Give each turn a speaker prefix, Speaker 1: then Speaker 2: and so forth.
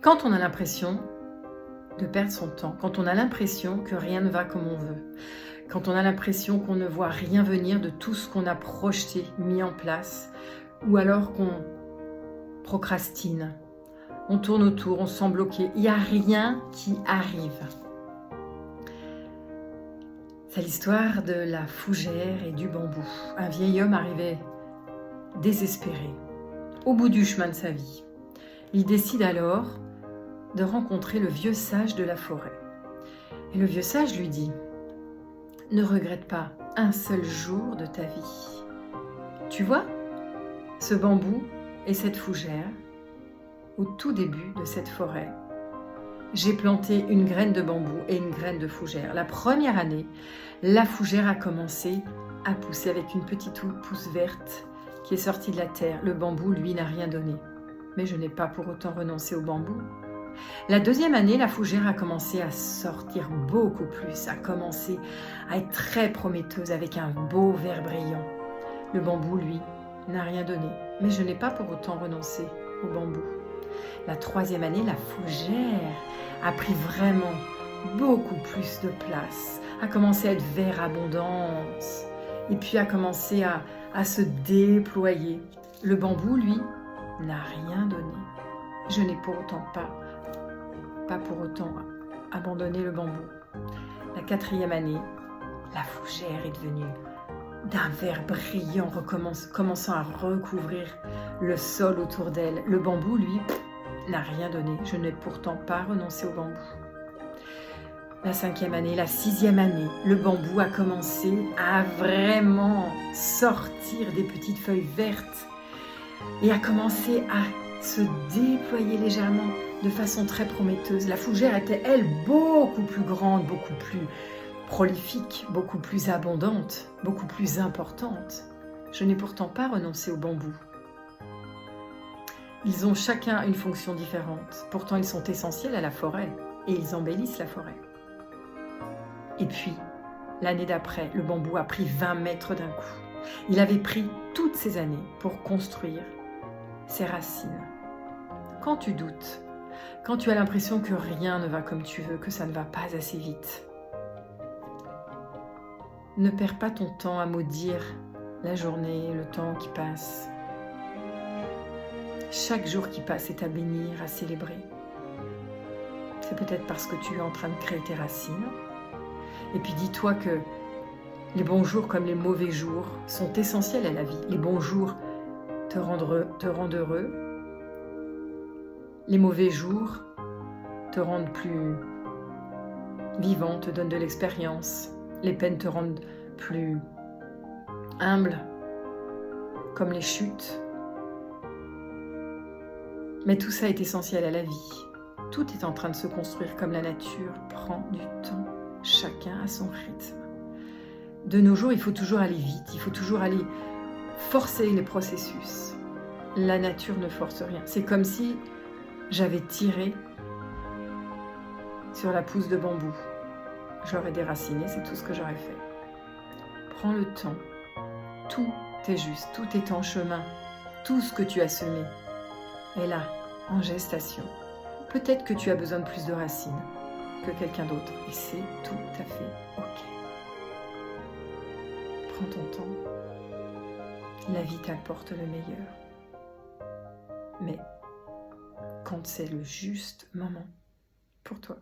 Speaker 1: Quand on a l'impression de perdre son temps, quand on a l'impression que rien ne va comme on veut, quand on a l'impression qu'on ne voit rien venir de tout ce qu'on a projeté, mis en place, ou alors qu'on procrastine, on tourne autour, on se sent bloqué, il n'y a rien qui arrive. C'est l'histoire de la fougère et du bambou. Un vieil homme arrivait désespéré, au bout du chemin de sa vie. Il décide alors de rencontrer le vieux sage de la forêt. Et le vieux sage lui dit « Ne regrette pas un seul jour de ta vie. Tu vois, ce bambou et cette fougère, au tout début de cette forêt, j'ai planté une graine de bambou et une graine de fougère. La première année, la fougère a commencé à pousser avec une petite pousse verte qui est sortie de la terre. Le bambou, lui, n'a rien donné. Mais je n'ai pas pour autant renoncé au bambou. La deuxième année, la fougère a commencé à sortir beaucoup plus, a commencé à être très prometteuse avec un beau vert brillant. Le bambou, lui, n'a rien donné, mais je n'ai pas pour autant renoncé au bambou. La troisième année, la fougère a pris vraiment beaucoup plus de place, a commencé à être vert abondance, et puis a commencé à se déployer. Le bambou, lui, n'a rien donné. Je n'ai pour autant pas pour autant abandonné le bambou. La quatrième année, la fougère est devenue d'un vert brillant, commençant à recouvrir le sol autour d'elle. Le bambou, lui, n'a rien donné. Je n'ai pourtant pas renoncé au bambou. La cinquième année, la sixième année, le bambou a commencé à vraiment sortir des petites feuilles vertes et a commencé à se déployer légèrement de façon très prometteuse. La fougère était, elle, beaucoup plus grande, beaucoup plus prolifique, beaucoup plus abondante, beaucoup plus importante. Je n'ai pourtant pas renoncé au bambou. Ils ont chacun une fonction différente. Pourtant, ils sont essentiels à la forêt et ils embellissent la forêt. Et puis, l'année d'après, le bambou a pris 20 mètres d'un coup. Il avait pris toutes ces années pour construire ses racines. Quand tu doutes, quand tu as l'impression que rien ne va comme tu veux, que ça ne va pas assez vite, ne perds pas ton temps à maudire la journée, le temps qui passe. Chaque jour qui passe est à bénir, à célébrer. C'est peut-être parce que tu es en train de créer tes racines. Et puis dis-toi que les bons jours comme les mauvais jours sont essentiels à la vie. Les bons jours te rendent heureux. Les mauvais jours te rendent plus vivant, te donnent de l'expérience. Les peines te rendent plus humble, comme les chutes. Mais tout ça est essentiel à la vie. Tout est en train de se construire comme la nature prend du temps, chacun à son rythme. De nos jours, il faut toujours aller vite, il faut toujours aller forcer les processus. La nature ne force rien. C'est comme si j'avais tiré sur la pousse de bambou. J'aurais déraciné, c'est tout ce que j'aurais fait. Prends le temps. Tout est juste, tout est en chemin. Tout ce que tu as semé est là, en gestation. Peut-être que tu as besoin de plus de racines que quelqu'un d'autre. Et c'est tout à fait OK. Prends ton temps. La vie t'apporte le meilleur. Mais quand c'est le juste moment pour toi.